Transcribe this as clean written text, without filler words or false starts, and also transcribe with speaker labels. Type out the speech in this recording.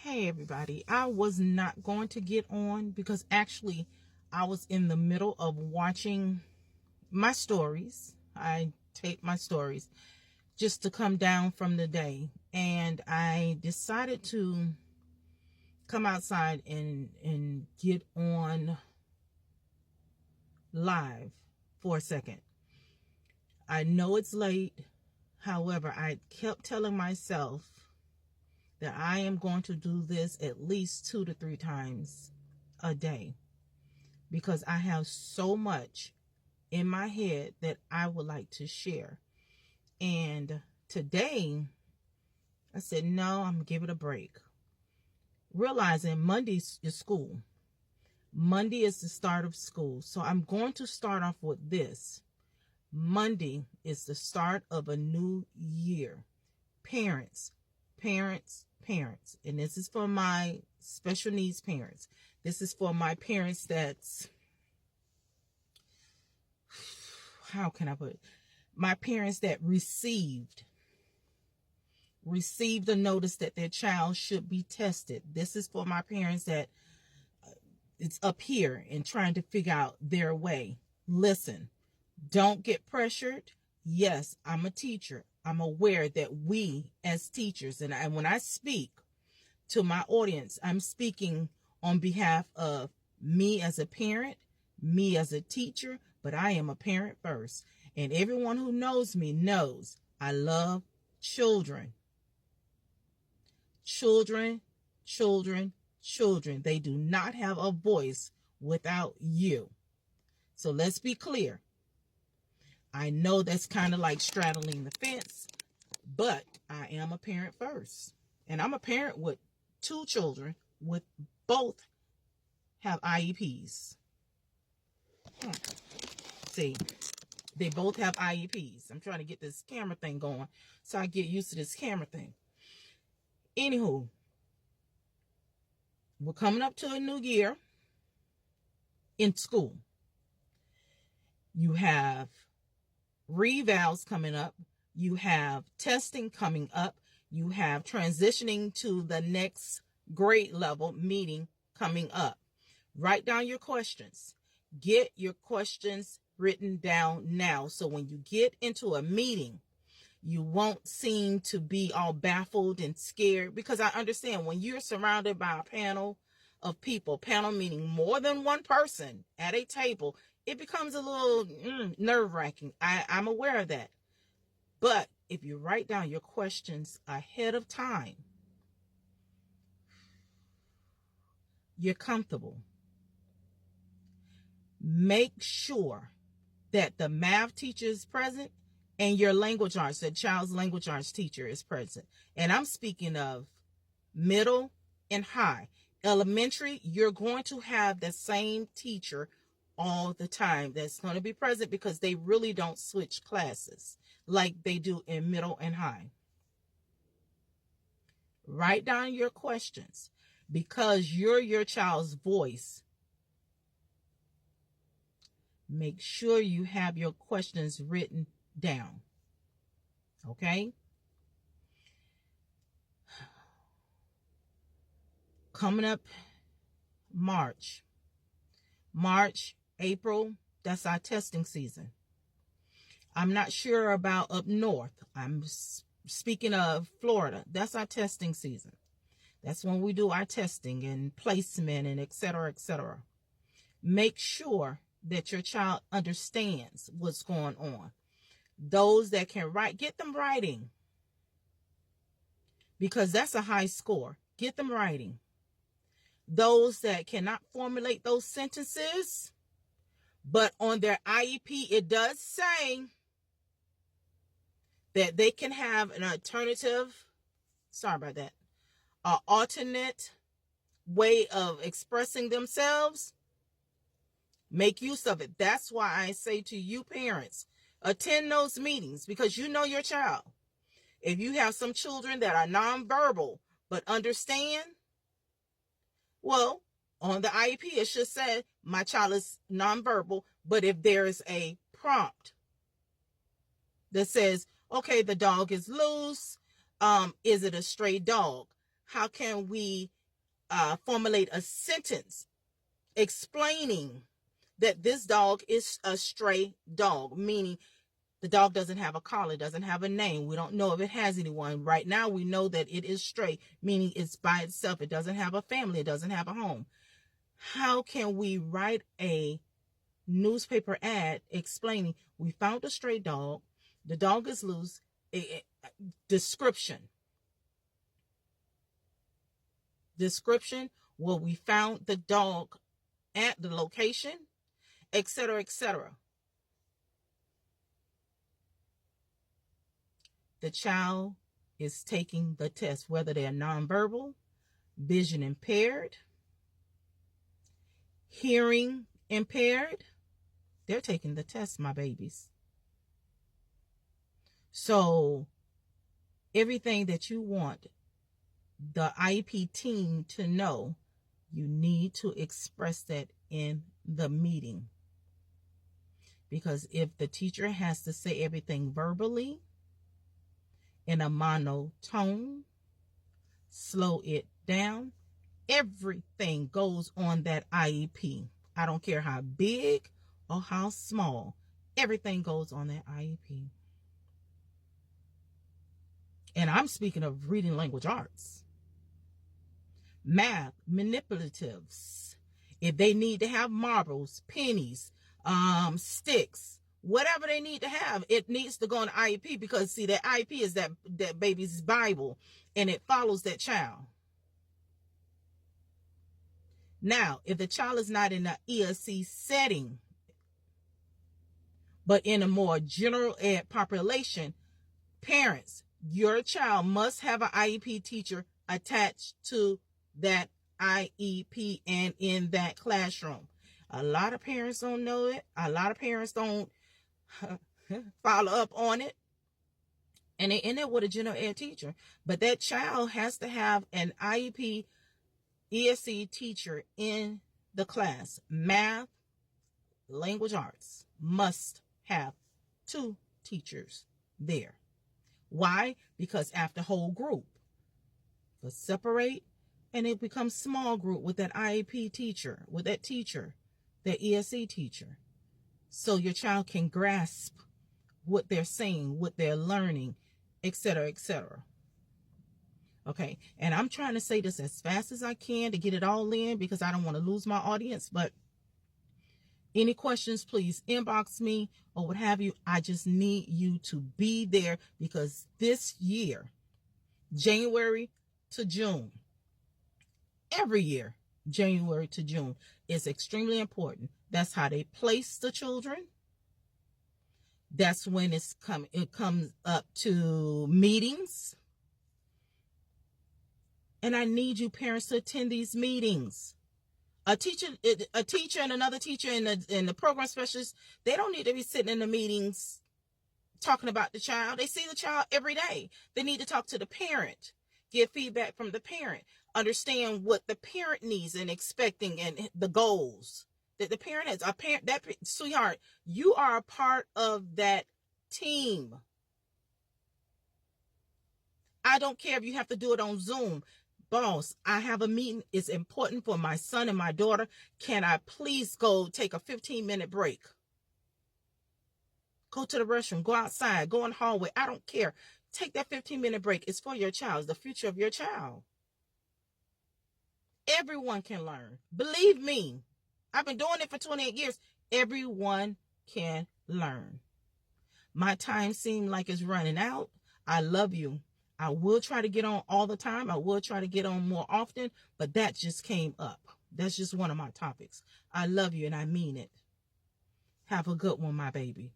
Speaker 1: Hey everybody, I was not going to get on because actually I was in the middle of watching my stories. I tape my stories just to come down from the day, and I decided to come outside and get on live for a second. I know it's late. However, I kept telling myself that I am going to do this at least 2 to 3 times a day because I have so much in my head that I would like to share. And today I said, no, I'm going to give it a break. Realizing Monday is school. Monday is the start of school. So I'm going to start off with this. Monday is the start of a new year. Parents, parents, parents. And this is for my special needs parents. This is for my parents that's, how can I put it? My parents that received a notice that their child should be tested. This is for my parents that it's up here and trying to figure out their way. Listen, don't get pressured. Yes, I'm a teacher. I'm aware that we as teachers, and when I speak to my audience, I'm speaking on behalf of me as a parent, me as a teacher, but I am a parent first. And everyone who knows me knows I love children. Children, children, children. They do not have a voice without you. So let's be clear. I know that's kind of like straddling the fence, but I am a parent first. And I'm a parent with 2 children, with both have IEPs. See, they both have IEPs. I'm trying to get this camera thing going so I get used to this camera thing. Anywho, we're coming up to a new year in school. You have revals coming up. You have testing coming up. You have transitioning to the next grade level meeting coming up. Write down your questions. Get your questions written down now. So when you get into a meeting, you won't seem to be all baffled and scared, because I understand when you're surrounded by a panel of people, panel meaning more than one person at a table, it becomes a little nerve-wracking. I'm aware of that. But if you write down your questions ahead of time, you're comfortable. Make sure that the math teacher is present and your language arts, the child's language arts teacher is present. And I'm speaking of middle and high. Elementary, you're going to have the same teacher all the time that's going to be present, because they really don't switch classes like they do in middle and high. Write down your questions, because you're your child's voice. Make sure you have your questions written down. Okay? Coming up March, April, that's our testing season. I'm not sure about up north. I'm speaking of Florida. That's our testing season. That's when we do our testing and placement and et cetera, et cetera. Make sure that your child understands what's going on. Those that can write, get them writing, because that's a high score. Get them writing. Those that cannot formulate those sentences, but on their IEP, it does say that they can have an alternative, alternate way of expressing themselves. Make use of it. That's why I say to you parents, attend those meetings, because you know your child. If you have some children that are nonverbal but understand, well, on the IEP, it should say my child is nonverbal, but if there is a prompt that says, okay, the dog is loose, is it a stray dog? How can we formulate a sentence explaining that this dog is a stray dog, meaning the dog doesn't have a collar, doesn't have a name. We don't know if it has anyone. Right now, we know that it is stray, meaning it's by itself. It doesn't have a family. It doesn't have a home. How can we write a newspaper ad explaining we found a stray dog, the dog is loose, description, well, we found the dog at the location, etc., etc. The child is taking the test, whether they're nonverbal, vision impaired, hearing impaired. They're taking the test, my babies. So everything that you want the IEP team to know, you need to express that in the meeting. Because if the teacher has to say everything verbally in a monotone, slow it down, everything goes on that IEP. I don't care how big or how small, everything goes on that IEP. And I'm speaking of reading language arts. Math, manipulatives. If they need to have marbles, pennies, sticks, whatever they need to have, it needs to go on the IEP, because see, that IEP is that baby's Bible, and it follows that child. Now, if the child is not in an ESC setting, but in a more general ed population, parents, your child must have an IEP teacher attached to that IEP and in that classroom. A lot of parents don't know it. A lot of parents don't follow up on it. And they end up with a general ed teacher. But that child has to have an IEP ESC teacher in the class. Math, language arts must have 2 teachers there. Why? Because after whole group, they'll separate and it becomes small group with that IEP teacher, with that teacher, that ESC teacher. So your child can grasp what they're saying, what they're learning, etc., etc. Okay, and I'm trying to say this as fast as I can to get it all in, because I don't want to lose my audience. But any questions, please inbox me or what have you. I just need you to be there, because this year, January to June, every year, January to June is extremely important. That's how they place the children. That's when it comes up to meetings. And I need you parents to attend these meetings. A teacher and another teacher and the program specialist, they don't need to be sitting in the meetings talking about the child. They see the child every day. They need to talk to the parent, get feedback from the parent, understand what the parent needs and expecting, and the goals that the parent has. Sweetheart, you are a part of that team. I don't care if you have to do it on Zoom. Boss, I have a meeting. It's important for my son and my daughter. Can I please go take a 15-minute break? Go to the restroom, go outside, go in the hallway. I don't care. Take that 15-minute break. It's for your child. It's the future of your child. Everyone can learn. Believe me, I've been doing it for 28 years. Everyone can learn. My time seems like it's running out. I love you. I will try to get on all the time. I will try to get on more often, but that just came up. That's just one of my topics. I love you and I mean it. Have a good one, my baby.